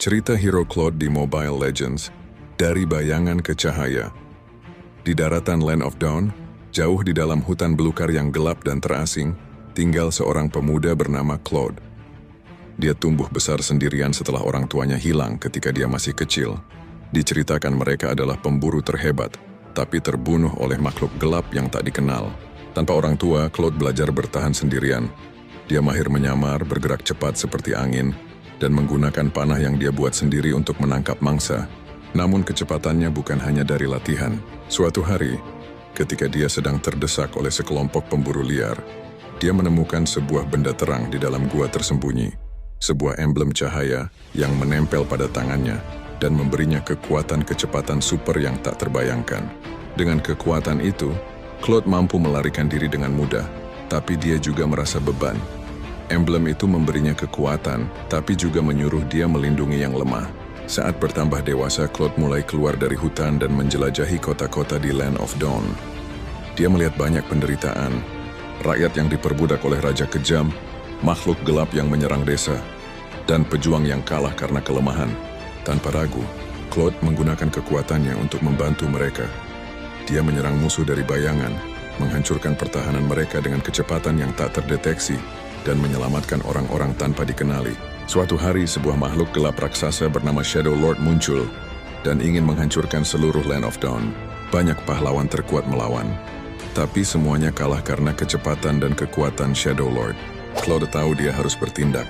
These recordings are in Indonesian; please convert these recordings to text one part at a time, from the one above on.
Cerita hero Claude di Mobile Legends, dari bayangan ke cahaya. Di daratan Land of Dawn, jauh di dalam hutan belukar yang gelap dan terasing, tinggal seorang pemuda bernama Claude. Dia tumbuh besar sendirian setelah orang tuanya hilang ketika dia masih kecil. Diceritakan mereka adalah pemburu terhebat, tapi terbunuh oleh makhluk gelap yang tak dikenal. Tanpa orang tua, Claude belajar bertahan sendirian. Dia mahir menyamar, bergerak cepat seperti angin, dan menggunakan panah yang dia buat sendiri untuk menangkap mangsa. Namun kecepatannya bukan hanya dari latihan. Suatu hari, ketika dia sedang terdesak oleh sekelompok pemburu liar, dia menemukan sebuah benda terang di dalam gua tersembunyi. Sebuah emblem cahaya yang menempel pada tangannya dan memberinya kekuatan kecepatan super yang tak terbayangkan. Dengan kekuatan itu, Claude mampu melarikan diri dengan mudah, tapi dia juga merasa beban. Emblem itu memberinya kekuatan, tapi juga menyuruh dia melindungi yang lemah. Saat bertambah dewasa, Claude mulai keluar dari hutan dan menjelajahi kota-kota di Land of Dawn. Dia melihat banyak penderitaan, rakyat yang diperbudak oleh raja kejam, makhluk gelap yang menyerang desa, dan pejuang yang kalah karena kelemahan. Tanpa ragu, Claude menggunakan kekuatannya untuk membantu mereka. Dia menyerang musuh dari bayangan, menghancurkan pertahanan mereka dengan kecepatan yang tak terdeteksi, dan menyelamatkan orang-orang tanpa dikenali. Suatu hari, sebuah makhluk gelap raksasa bernama Shadow Lord muncul dan ingin menghancurkan seluruh Land of Dawn. Banyak pahlawan terkuat melawan, tapi semuanya kalah karena kecepatan dan kekuatan Shadow Lord. Claude tahu dia harus bertindak.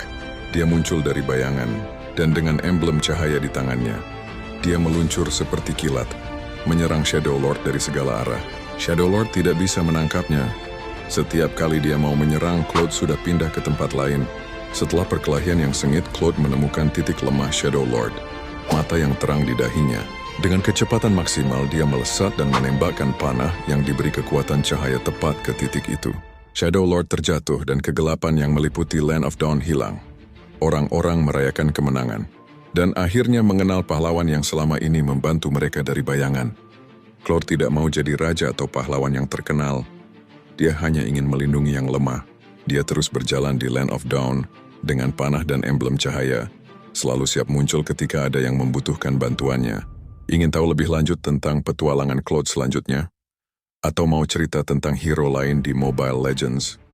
Dia muncul dari bayangan, dan dengan emblem cahaya di tangannya, dia meluncur seperti kilat, menyerang Shadow Lord dari segala arah. Shadow Lord tidak bisa menangkapnya. Setiap kali dia mau menyerang, Claude sudah pindah ke tempat lain. Setelah perkelahian yang sengit, Claude menemukan titik lemah Shadow Lord, mata yang terang di dahinya. Dengan kecepatan maksimal, dia melesat dan menembakkan panah yang diberi kekuatan cahaya tepat ke titik itu. Shadow Lord terjatuh dan kegelapan yang meliputi Land of Dawn hilang. Orang-orang merayakan kemenangan, dan akhirnya mengenal pahlawan yang selama ini membantu mereka dari bayangan. Claude tidak mau jadi raja atau pahlawan yang terkenal. Dia hanya ingin melindungi yang lemah. Dia terus berjalan di Land of Dawn dengan panah dan emblem cahaya, selalu siap muncul ketika ada yang membutuhkan bantuannya. Ingin tahu lebih lanjut tentang petualangan Claude selanjutnya? Atau mau cerita tentang hero lain di Mobile Legends?